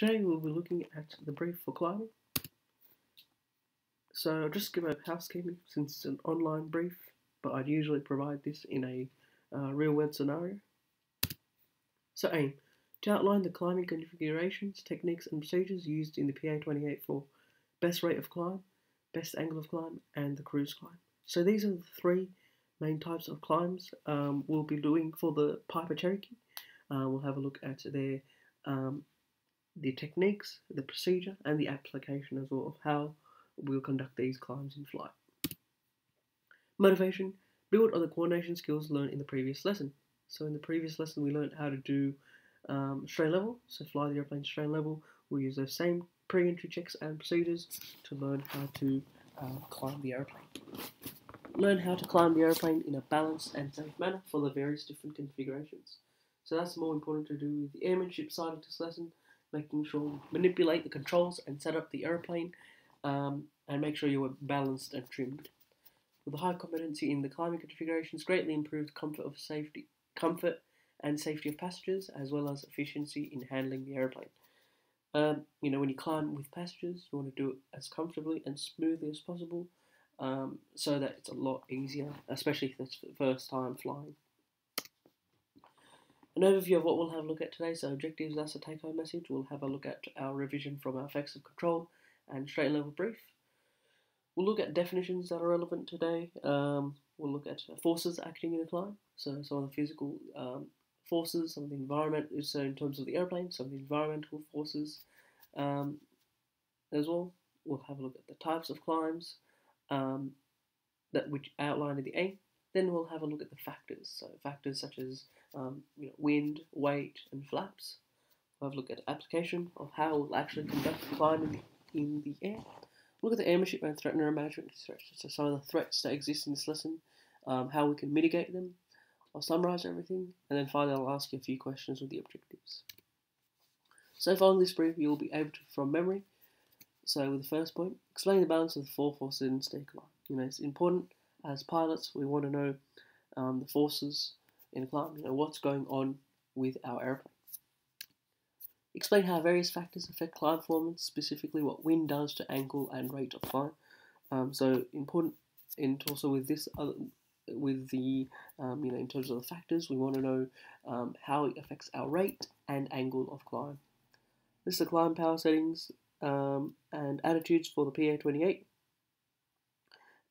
Today we'll be looking at the brief for climbing. So I'll just give a housekeeping since it's an online brief, but I'd usually provide this in a real world scenario. So aim, to outline the climbing configurations, techniques and procedures used in the PA28 for best rate of climb, best angle of climb and the cruise climb. So these are the three main types of climbs we'll be doing for the Piper Cherokee. We'll have a look at their the techniques, the procedure, and the application as well of how we'll conduct these climbs in flight. Motivation, build on the coordination skills learned in the previous lesson. So in the previous lesson we learned how to do strain level, so fly the airplane strain level. We'll use those same pre-entry checks and procedures to learn how to climb the airplane. Learn how to climb the airplane in a balanced and safe manner for the various different configurations. So that's more important to do with the airmanship side of this lesson, making sure you manipulate the controls and set up the airplane and make sure you are balanced and trimmed. With a high competency in the climbing configurations, greatly improved comfort and safety of passengers, as well as efficiency in handling the airplane. When you climb with passengers, you want to do it as comfortably and smoothly as possible, so that it's a lot easier, especially if it's the first time flying. An overview of what we'll have a look at today. So objectives, that's a take-home message. We'll have a look at our revision from our effects of control and straight level brief. We'll look at definitions that are relevant today. We'll look at forces acting in a climb. So some of the physical forces, some of the environment, so in terms of the airplane, some of the environmental forces as well. We'll have a look at the types of climbs which outlined in the aim. Then we'll have a look at the factors. So factors such as wind, weight, and flaps. We'll have a look at the application of how we'll actually conduct the climb in the air. Look at the airmanship and threat management strategies. So some of the threats that exist in this lesson, how we can mitigate them. I'll summarise everything, and then finally I'll ask you a few questions with the objectives. So following this brief, you'll be able to, from memory. So with the first point, explain the balance of the four forces in steady climb. It's important. As pilots, we want to know the forces in a climb, what's going on with our airplane. Explain how various factors affect climb performance, specifically what wind does to angle and rate of climb. So important, and also with this, in terms of the factors, we want to know how it affects our rate and angle of climb. This is the climb power settings and attitudes for the PA28.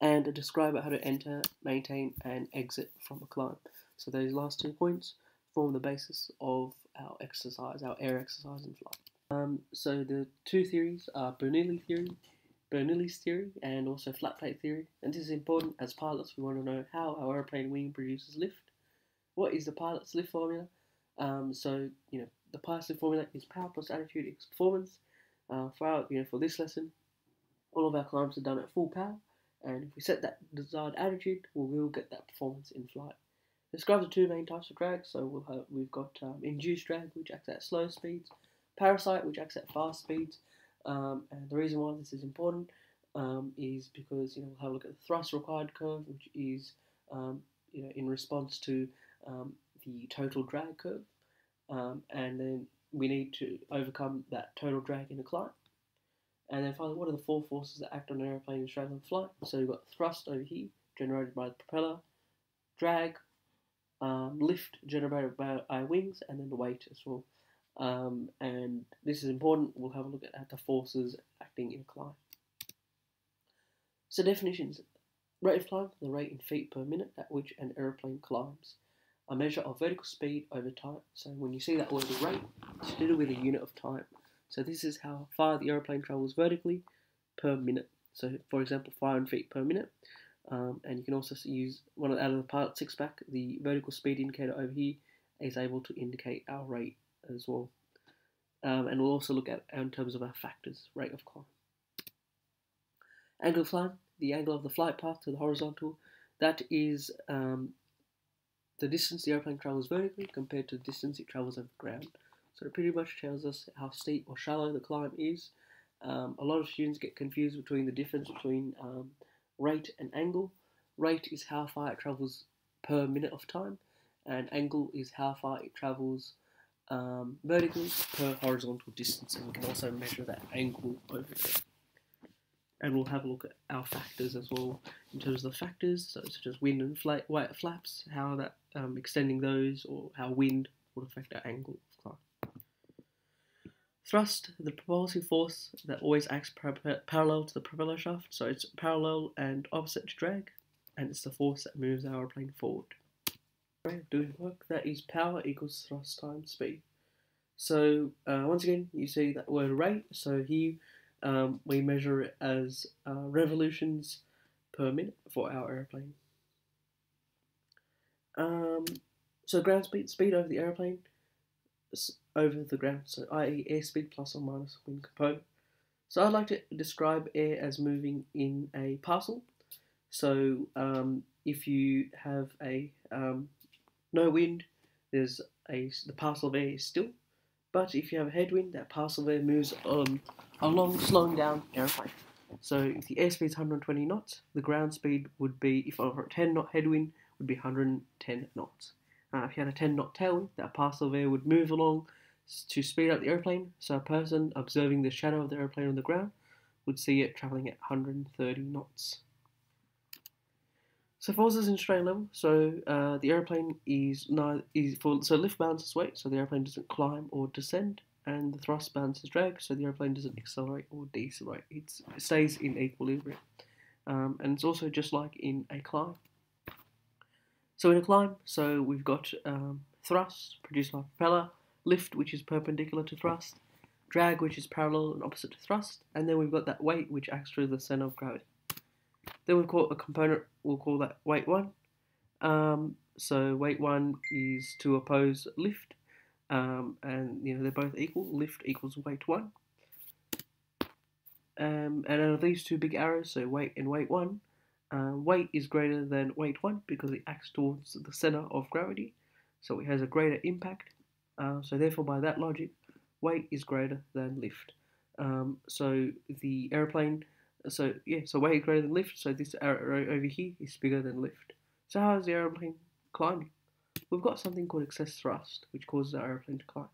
And describe how to enter, maintain, and exit from a climb. So those last 2 points form the basis of our exercise, our air exercise in flight. So the two theories are Bernoulli's theory, and also flat plate theory. And this is important as pilots. We want to know how our airplane wing produces lift. What is the pilot's lift formula? The pilot's lift formula is power plus attitude equals performance. For this lesson, all of our climbs are done at full power. And if we set that desired attitude, we will get that performance in flight. Describe the two main types of drag. So we've got induced drag, which acts at slow speeds, parasite, which acts at fast speeds. And the reason why this is important is because we'll have a look at the thrust required curve, which is in response to the total drag curve, and then we need to overcome that total drag in a climb. And then finally, what are the four forces that act on an airplane in straight line flight? So we've got thrust over here, generated by the propeller, drag, lift generated by our wings, and then the weight as well. And this is important. We'll have a look at the forces acting in a climb. So definitions. Rate of climb, the rate in feet per minute at which an airplane climbs. A measure of vertical speed over time. So when you see that word rate, it's to do with a unit of time. So this is how far the airplane travels vertically per minute. So for example, 500 feet per minute. And you can also use out of the pilot 6-pack, the vertical speed indicator over here is able to indicate our rate as well. And we'll also look at in terms of our factors, rate of climb. Angle of climb, the angle of the flight path to the horizontal. That is the distance the airplane travels vertically compared to the distance it travels over the ground. So it pretty much tells us how steep or shallow the climb is. A lot of students get confused between the difference between rate and angle. Rate is how far it travels per minute of time, and angle is how far it travels vertically per horizontal distance, and we can also measure that angle over there. And we'll have a look at our factors as well in terms of the factors, so such as wind and weight flaps, how that extending those, or how wind would affect our angle of climb. Thrust, the propulsive force that always acts parallel to the propeller shaft, so it's parallel and opposite to drag, and it's the force that moves our airplane forward. Doing work, that is power equals thrust times speed. So once again, you see that word rate, so here we measure it as revolutions per minute for our airplane. So ground speed over the airplane, over the ground, so i.e. airspeed plus or minus wind component. So I'd like to describe air as moving in a parcel. So if you have a no wind, the parcel of air is still. But if you have a headwind, that parcel of air moves along, slowing down the airplane. So if the airspeed is 120 knots, the ground speed would be, if over a 10 knot headwind, would be 110 knots. If you had a 10 knot tailwind, that parcel of air would move along to speed up the airplane. So a person observing the shadow of the airplane on the ground would see it travelling at 130 knots. So forces in straight level. So the airplane so lift balances weight, so the airplane doesn't climb or descend, and the thrust balances drag, so the airplane doesn't accelerate or decelerate. It stays in equilibrium, and it's also just like in a climb. So in a climb, so we've got thrust produced by propeller, lift which is perpendicular to thrust, drag which is parallel and opposite to thrust, and then we've got that weight which acts through the centre of gravity. Then we'll call a component, we'll call that weight 1. So weight 1 is to oppose lift, and they're both equal. Lift equals weight 1. And out of these two big arrows, so weight and weight 1, weight is greater than weight 1 because it acts towards the centre of gravity, so it has a greater impact. So therefore, by that logic, weight is greater than lift. So the airplane. So weight is greater than lift, so this arrow over here is bigger than lift. So how is the aeroplane climbing? We've got something called excess thrust, which causes our aeroplane to climb.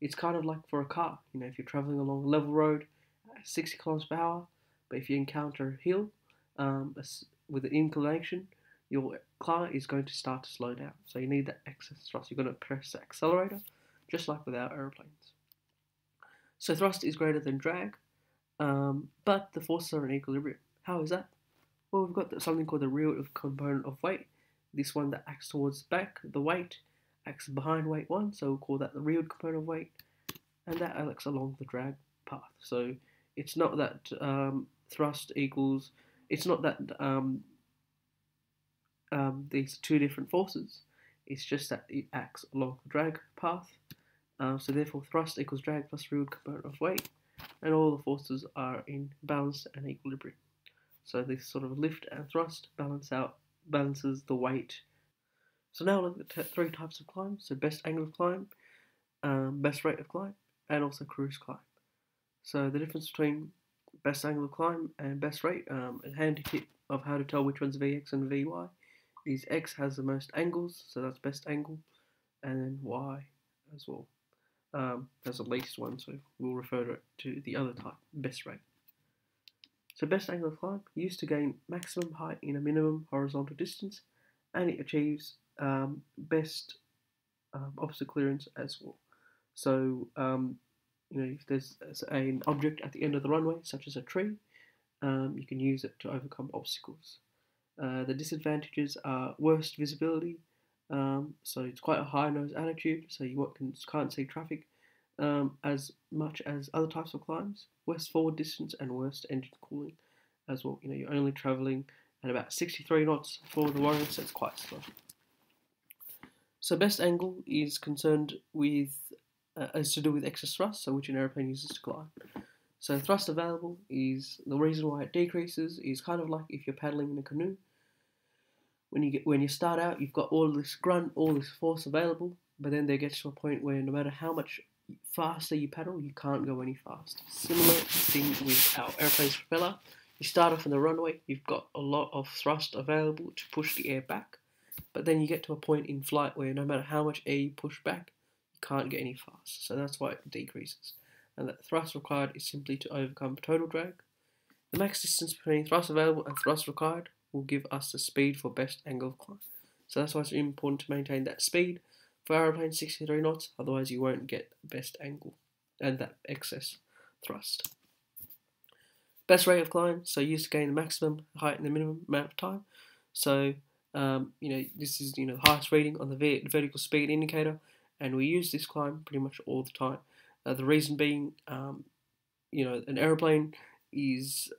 It's kind of like for a car, if you're travelling along a level road at 60 km per hour, but if you encounter a hill with an inclination, your car is going to start to slow down. So you need that excess thrust. You're going to press the accelerator, just like with our aeroplanes. So thrust is greater than drag. But the forces are in equilibrium. How is that? Well, we've got something called the real component of weight. This one that acts towards back, the weight acts behind weight 1, so we'll call that the real component of weight, and that acts along the drag path. So it's not that thrust equals, it's not that these two different forces, it's just that it acts along the drag path. So therefore thrust equals drag plus real component of weight, and all the forces are in balance and equilibrium. So this sort of lift and thrust balances the weight. So now look at three types of climb. So best angle of climb, best rate of climb, and also cruise climb. So the difference between best angle of climb and best rate, a handy tip of how to tell which one's VX and VY is X has the most angles, so that's best angle, and then Y as well. As the least one, so we'll refer to the other type, best rate. So best angle of climb, used to gain maximum height in a minimum horizontal distance, and it achieves best obstacle clearance as well. So if there's an object at the end of the runway, such as a tree, you can use it to overcome obstacles. The disadvantages are worst visibility, so it's quite a high nose altitude, so you can't see traffic as much as other types of climbs. Worst forward distance and worst engine cooling as well. You're only travelling at about 63 knots for the Warrior, so it's quite slow. So best angle is concerned with is to do with excess thrust, so which an airplane uses to climb. So thrust available is the reason why it decreases is kind of like if you're paddling in a canoe. When you start out, you've got all this grunt, all this force available, but then there gets to a point where no matter how much faster you paddle, you can't go any faster. Similar thing with our airplane's propeller. You start off in the runway, you've got a lot of thrust available to push the air back, but then you get to a point in flight where no matter how much air you push back, you can't get any faster. So that's why it decreases. And the thrust required is simply to overcome total drag. The max distance between thrust available and thrust required will give us the speed for best angle of climb. So that's why it's important to maintain that speed for aeroplane 63 knots, otherwise you won't get best angle and that excess thrust. Best rate of climb, so used to gain the maximum height in the minimum amount of time. So this is the highest reading on the vertical speed indicator, and we use this climb pretty much all the time. The reason being, an aeroplane is,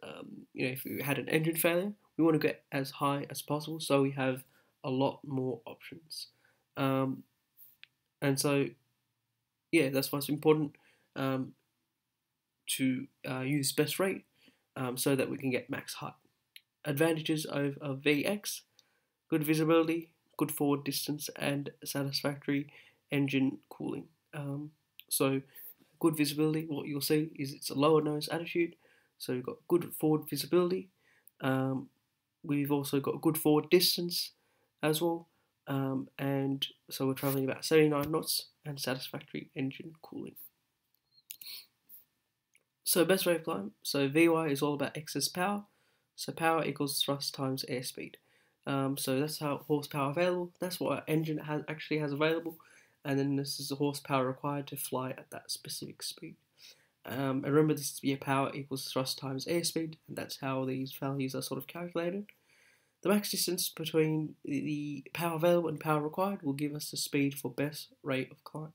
if we had an engine failure, we want to get as high as possible, so we have a lot more options. And so, that's why it's important to use best rate so that we can get max height. Advantages of VX: good visibility, good forward distance, and satisfactory engine cooling. So good visibility, what you'll see is it's a lower nose attitude, so we've got good forward visibility. We've also got good forward distance as well, and so we're travelling about 79 knots and satisfactory engine cooling. So best rate of climb, so VY is all about excess power, so power equals thrust times airspeed. So that's how horsepower available, that's what our engine actually has available, and then this is the horsepower required to fly at that specific speed. And remember, this is your power equals thrust times airspeed, and that's how these values are sort of calculated. The max distance between the power available and power required will give us the speed for best rate of climb.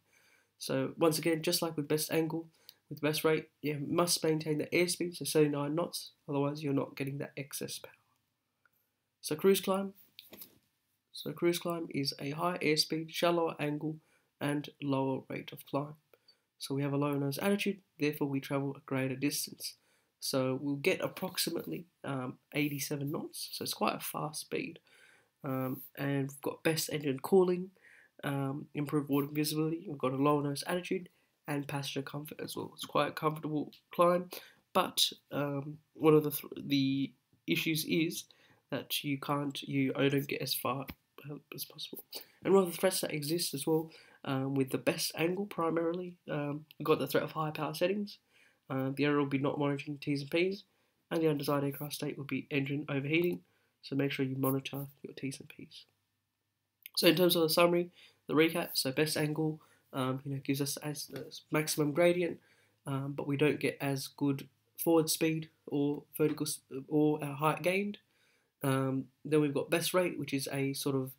So once again, just like with best angle, with best rate, you must maintain the airspeed, so 79 knots, otherwise you're not getting that excess power. So cruise climb. So cruise climb is a high airspeed, shallower angle, and lower rate of climb. So we have a low nose attitude, therefore we travel a greater distance. So we'll get approximately 87 knots, so it's quite a fast speed. And we've got best engine cooling, improved water visibility, we've got a low nose attitude, and passenger comfort as well. It's quite a comfortable climb, but one of the issues is that you don't get as far as possible. And one of the threats that exist as well, with the best angle primarily, we've got the threat of high power settings. The error will be not monitoring T's and P's, and the undesired aircraft state will be engine overheating, so make sure you monitor your T's and P's. So in terms of the summary, the recap, so best angle gives us as the maximum gradient, but we don't get as good forward speed or vertical or our height gained. Then we've got best rate, which is a sort of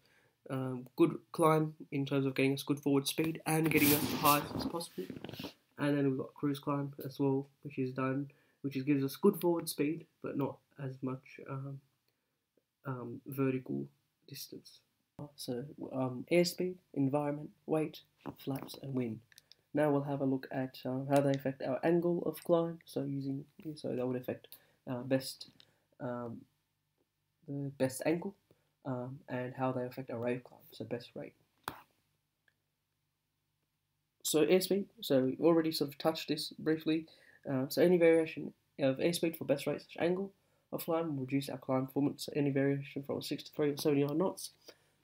good climb in terms of getting us good forward speed and getting us as high as possible. And then we've got cruise climb as well, which gives us good forward speed, but not as much vertical distance. So airspeed, environment, weight, flaps, and wind. Now we'll have a look at how they affect our angle of climb. So that would affect the best angle, and how they affect our rate of climb. So best rate. So airspeed, so we already sort of touched this briefly. So any variation of airspeed for best rate angle of climb will reduce our climb performance. So any variation from 63 or 79 knots.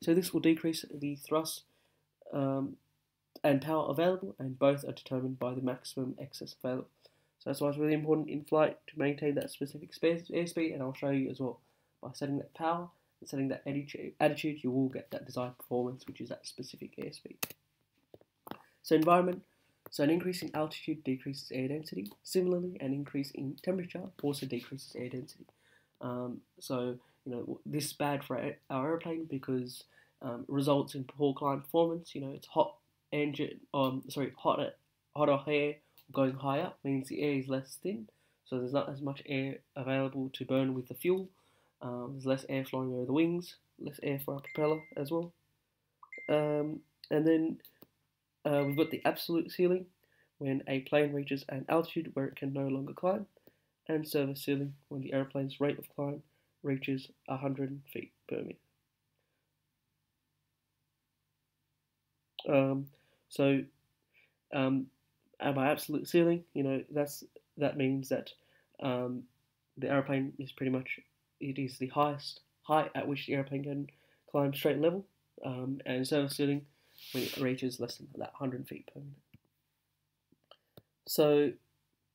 So this will decrease the thrust and power available, and both are determined by the maximum excess available. So that's why it's really important in flight to maintain that specific airspeed, and I'll show you as well. By setting that power and setting that attitude, you will get that desired performance, which is that specific airspeed. So environment, so an increase in altitude decreases air density. Similarly, an increase in temperature also decreases air density. This is bad for our airplane because it results in poor climb performance. It's hotter air going high up means the air is less thin, so there's not as much air available to burn with the fuel. There's less air flowing over the wings, less air for our propeller as well. And then we've got the absolute ceiling, when a plane reaches an altitude where it can no longer climb, and service ceiling, when the airplane's rate of climb reaches 100 feet per minute. At my absolute ceiling, that means that the airplane is it is the highest height at which the airplane can climb straight level, and service ceiling when it reaches less than that 100 feet per minute. So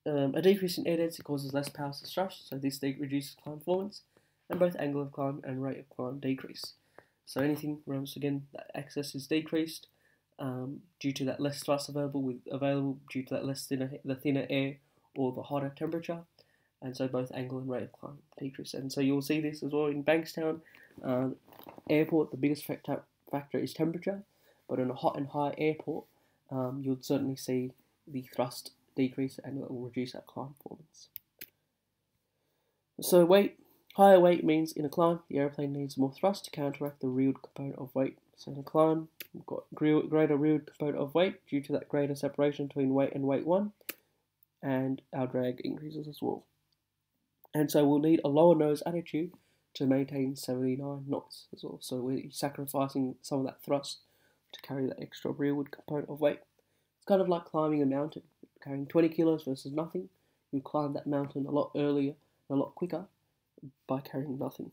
a decrease in air density causes less power to thrust, so this reduces climb performance, and both angle of climb and rate of climb decrease. So anything, once again, that excess is decreased due to that less thrust available due to that the thinner air or the hotter temperature, and so both angle and rate of climb decrease. And so you'll see this as well in Bankstown Airport. The biggest factor is temperature, but in a hot and high airport, you'll certainly see the thrust decrease and it will reduce that climb performance. So weight. Higher weight means in a climb, the aeroplane needs more thrust to counteract the real component of weight. So in a climb, we've got greater real component of weight due to that greater separation between weight and weight 1, and our drag increases as well. And so we'll need a lower nose attitude to maintain 79 knots as well. So we're sacrificing some of that thrust to carry that extra rearward component of weight. It's kind of like climbing a mountain. Carrying 20 kilos versus nothing, you climb that mountain a lot earlier and a lot quicker by carrying nothing.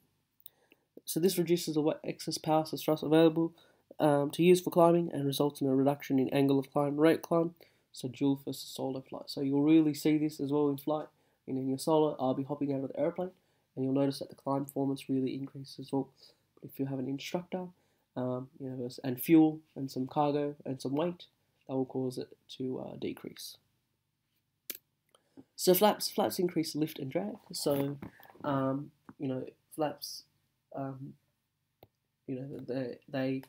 So this reduces the excess power to thrust available to use for climbing and results in a reduction in angle of climb and rate of climb. So dual versus solo flight. So you'll really see this as well in flight. And in your solo, I'll be hopping out of the airplane, and you'll notice that the climb performance really increases as well. But if you have an instructor, and fuel and some cargo and some weight, that will cause it to decrease. So flaps increase lift and drag. So flaps, they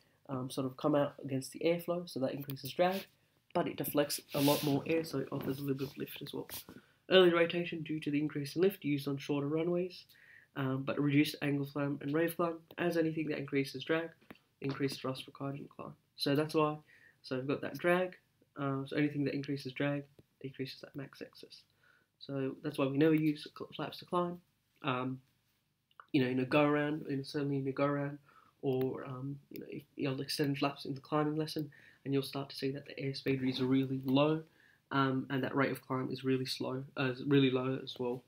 sort of come out against the airflow, so that increases drag, but it deflects a lot more air, so it offers a little bit of lift as well. Early rotation due to the increase in lift used on shorter runways, but reduced angle of climb and rate of climb. As anything that increases drag, increased thrust required in climb. So that's why. So we've got that drag. So anything that increases drag decreases that max excess. So that's why we never use flaps to climb. In a go around, certainly in a go around, or if you'll extend flaps in the climbing lesson, and you'll start to see that the airspeed is really low, and that rate of climb is really low as well,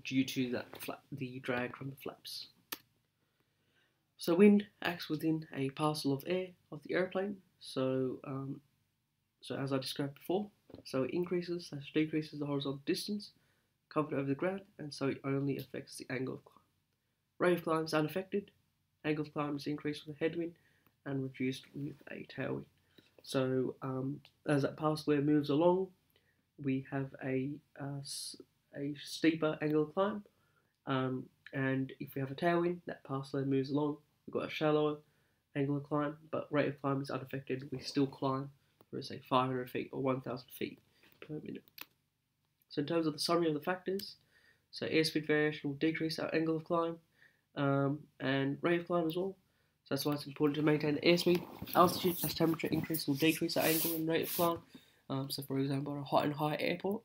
due to the drag from the flaps. So wind acts within a parcel of air of the airplane. So as I described before, so it increases/decreases the horizontal distance covered over the ground, and so it only affects the angle of climb. Rate of climb is unaffected. Angle of climb is increased with a headwind and reduced with a tailwind. So as that parcel air moves along, we have a steeper angle of climb, and if we have a tailwind, that parcel air moves along, we've got a shallower angle of climb, but rate of climb is unaffected. We still climb for, say, 500 feet or 1,000 feet per minute. So in terms of the summary of the factors, so airspeed variation will decrease our angle of climb and rate of climb as well. So that's why it's important to maintain the airspeed. Altitude as temperature increase will decrease our angle and rate of climb. So for example, at a hot and high airport,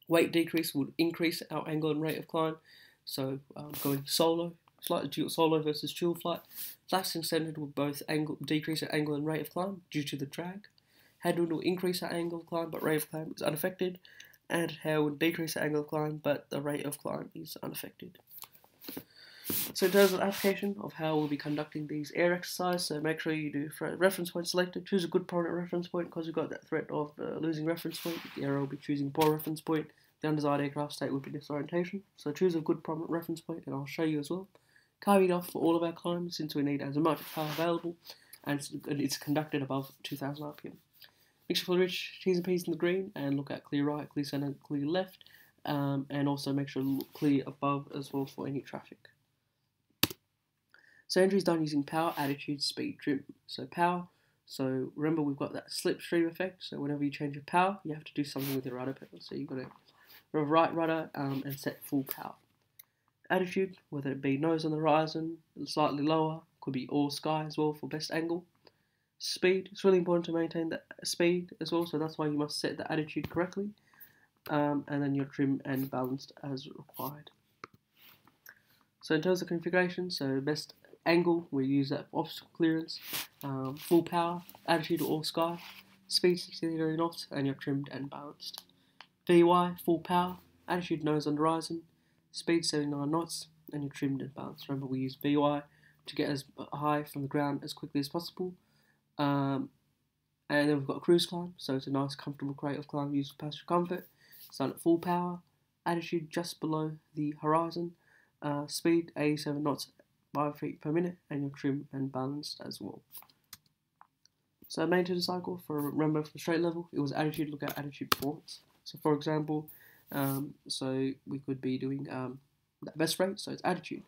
weight decrease would increase our angle and rate of climb. So going solo versus dual flight, flaps extended will both decrease our angle and rate of climb due to the drag. Headwind will increase our angle of climb, but rate of climb is unaffected. And tail would decrease the angle of climb, but the rate of climb is unaffected. So in terms of application of how we'll be conducting these air exercises, so make sure you do reference point selected. Choose a good prominent reference point, because we've got that threat of losing reference point. The aero will be choosing poor reference point. The undesired aircraft state would be disorientation. So choose a good prominent reference point, and I'll show you as well. Carve it off for all of our climbs, since we need as much power available, and it's conducted above 2,000 RPM. Mixture full rich, T's and P's in the green, and look at clear right, clear centre, clear left, and also make sure to look clear above as well for any traffic. So entry is done using power, attitude, speed, trim. So power, so remember we've got that slipstream effect, so whenever you change your power, you have to do something with your rudder pedal. So you've got to right rudder and set full power. Attitude, whether it be nose on the horizon, slightly lower, could be all sky as well for best angle. Speed, it's really important to maintain that speed as well, so that's why you must set the attitude correctly, and then your trim and balanced as required. So in terms of configuration, so best angle, we use that for obstacle clearance, full power, attitude or all sky, speed 60 knots, and you're trimmed and balanced. VY, full power, attitude nose on the horizon, speed 79 knots, and you're trimmed and balanced. Remember, we use VY to get as high from the ground as quickly as possible. And then we've got cruise climb, so it's a nice, comfortable, creative climb used for passenger comfort. It's done at full power, altitude just below the horizon, speed 87 knots, 5 feet per minute, and you're trim and balanced as well. So maintenance cycle remember for straight level, it was attitude, look at attitude performance. So for example, so we could be doing that best rate, so it's attitude,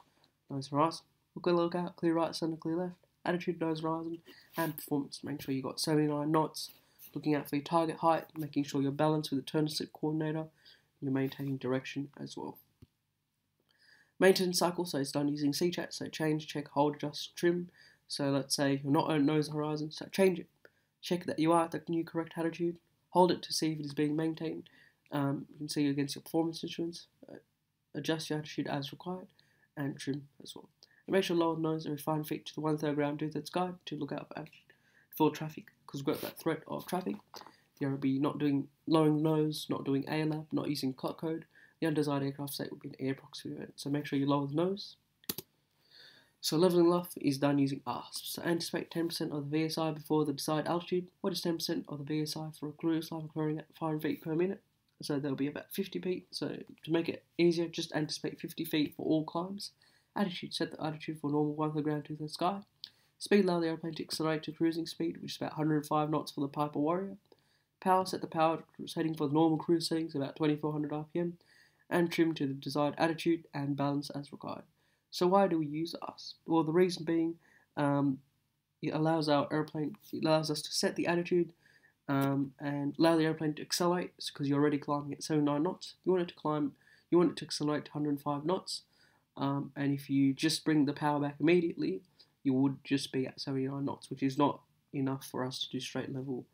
nose horizon, look out, clear right, center, clear left, attitude, nose horizon, and performance. Make sure you got 79 knots, looking out for your target height, making sure you're balanced with the turn and slip coordinator, you're maintaining direction as well. Maintenance cycle, so it's done using C-chat, so change, check, hold, adjust, trim. So let's say you're not on nose horizon, so change it. Check that you are at the new correct attitude. Hold it to see if it is being maintained. You can see against your performance instruments. Adjust your attitude as required, and trim as well. And make sure lower the nose every 5 feet to the 1/3 ground 2/3 sky to look out for traffic, because we've got that threat of traffic. You'll be not doing lowering the nose, not doing ALAP, not using clock code. The undesired aircraft state would be an air proximity event, so make sure you lower the nose. So leveling off is done using AASPT. So anticipate 10% of the VSI before the desired altitude. What is 10% of the VSI for a cruise line occurring at 5 feet per minute? So there'll be about 50 feet. So to make it easier, just anticipate 50 feet for all climbs. Attitude, set the attitude for normal 1/3 ground 2/3 sky. Speed, allow the airplane to accelerate to cruising speed, which is about 105 knots for the Piper Warrior. Power, set the power setting for the normal cruise settings, about 2400 RPM. And trim to the desired attitude and balance as required. So why do we use AASPT? Well, the reason being, it allows us to set the attitude and allow the airplane to accelerate, because you're already climbing at 79 knots. You want it to accelerate to 105 knots, and if you just bring the power back immediately, you would just be at 79 knots, which is not enough for us to do straight level,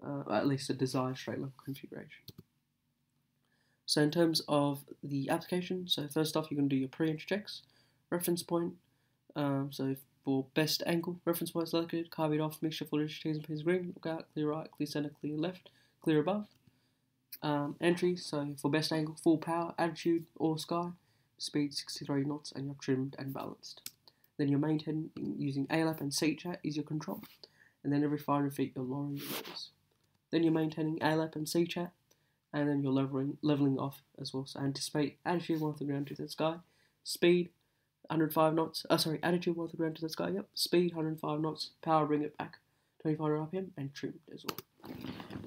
at least a desired straight level configuration. So in terms of the application, so first off, you're going to do your pre-entry checks. Reference point, so for best angle, reference point selected, carve it off, mixture for T's and P's green, look out, clear right, clear center, clear left, clear above. Entry, so for best angle, full power, attitude, or sky, speed 63 knots, and you're trimmed and balanced. Then you're maintaining using ALAP and C-chat is your control, and then every 500 feet you're lowering your nose. Then you're maintaining ALAP and C-chat, and then you're leveling off as well. So anticipate attitude 1/3 ground 2/3 sky, speed 105 knots. Attitude 1/3 ground 2/3 sky. Yep, speed 105 knots. Power bring it back 2500 RPM and trimmed as well.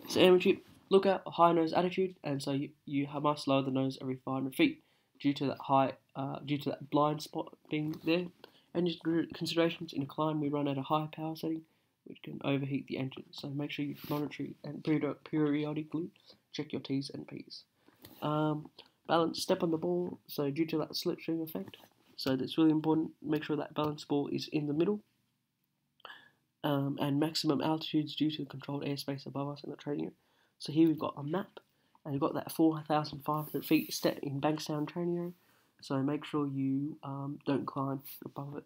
So airmanship, look at a high nose attitude, and so you must lower the nose every 500 feet due to that blind spot being there. And considerations in a climb, we run at a high power setting, which can overheat the engine. So make sure you monitor and periodically check your T's and P's. Balance, step on the ball, so due to that slipstream effect, so that's really important, make sure that balance ball is in the middle. And maximum altitudes due to the controlled airspace above us in the training area. So here we've got a map, and you've got that 4,500 feet step in Bankstown training area, so make sure you don't climb above it.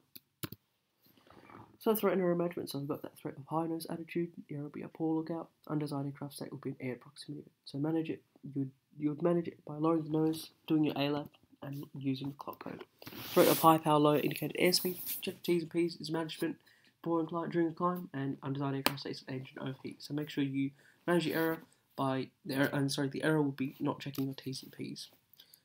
So threat and error management, so we've got that threat of high nose attitude, there will be a poor lookout, undesired aircraft state will be an air proximity. So manage it, you'd manage it by lowering the nose, doing your ALAP, and using the clock code. Threat of high power, low indicated airspeed, check T's and P's is management, during the climb, and undesired aircraft states engine overheat. So make sure you manage your error by the error will be not checking your T's and P's.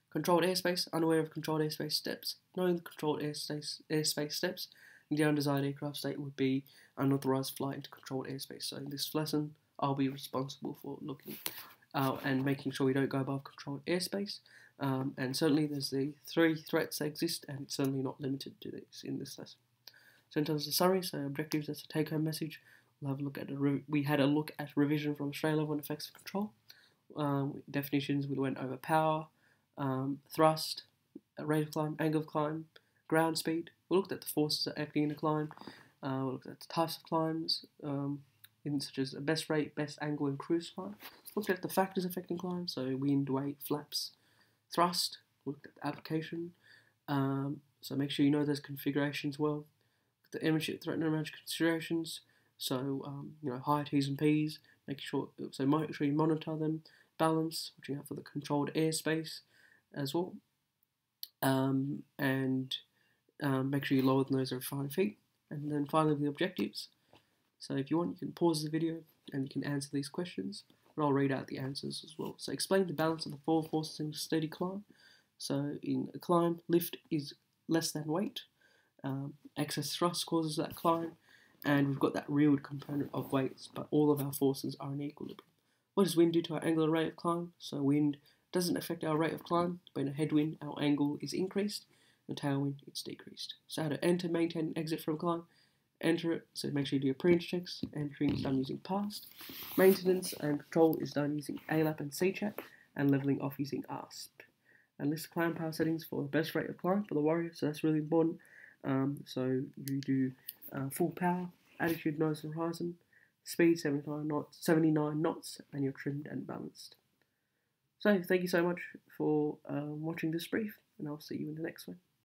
Controlled airspace, unaware of controlled airspace steps, knowing the controlled airspace steps. The undesired aircraft state would be unauthorized flight into controlled airspace. So in this lesson, I'll be responsible for looking out and making sure we don't go above controlled airspace. And certainly there's the 3 threats that exist, and it's certainly not limited to this in this lesson. So in terms of summary, so objectives, that's a take-home message. We'll have a look at we had a look at revision from Australia level and effects of control. Definitions, we went over power, thrust, rate of climb, angle of climb, ground speed. We looked at the forces acting in a climb. We looked at the types of climbs, such as best rate, best angle, and cruise climb. Looked at the factors affecting climb, so wind, weight, flaps, thrust. Looked at the application. So make sure you know those configurations well. The airmanship, threat and airmanship considerations. So higher T's and P's. Make sure you monitor them. Balance, watching out for the controlled airspace as well. Make sure you lower the nose every 5 feet. And then finally the objectives. So if you want, you can pause the video and you can answer these questions, but I'll read out the answers as well. So explain the balance of the four forces in a steady climb. So in a climb, lift is less than weight. Excess thrust causes that climb, and we've got that real component of weights, but all of our forces are in equilibrium. What does wind do to our angular rate of climb? So wind doesn't affect our rate of climb, but in a headwind, our angle is increased, and tailwind, it's decreased. So how to enter, maintain, and exit from climb? Enter it, so make sure you do your pre-entry checks. Entering is done using past. Maintenance and control is done using ALAP and CChat, and leveling off using AASPT. And list climb power settings for the best rate of climb for the warrior, so that's really important. So you do full power, attitude, nose and horizon, speed 79 knots, and you're trimmed and balanced. So thank you so much for watching this brief, and I'll see you in the next one.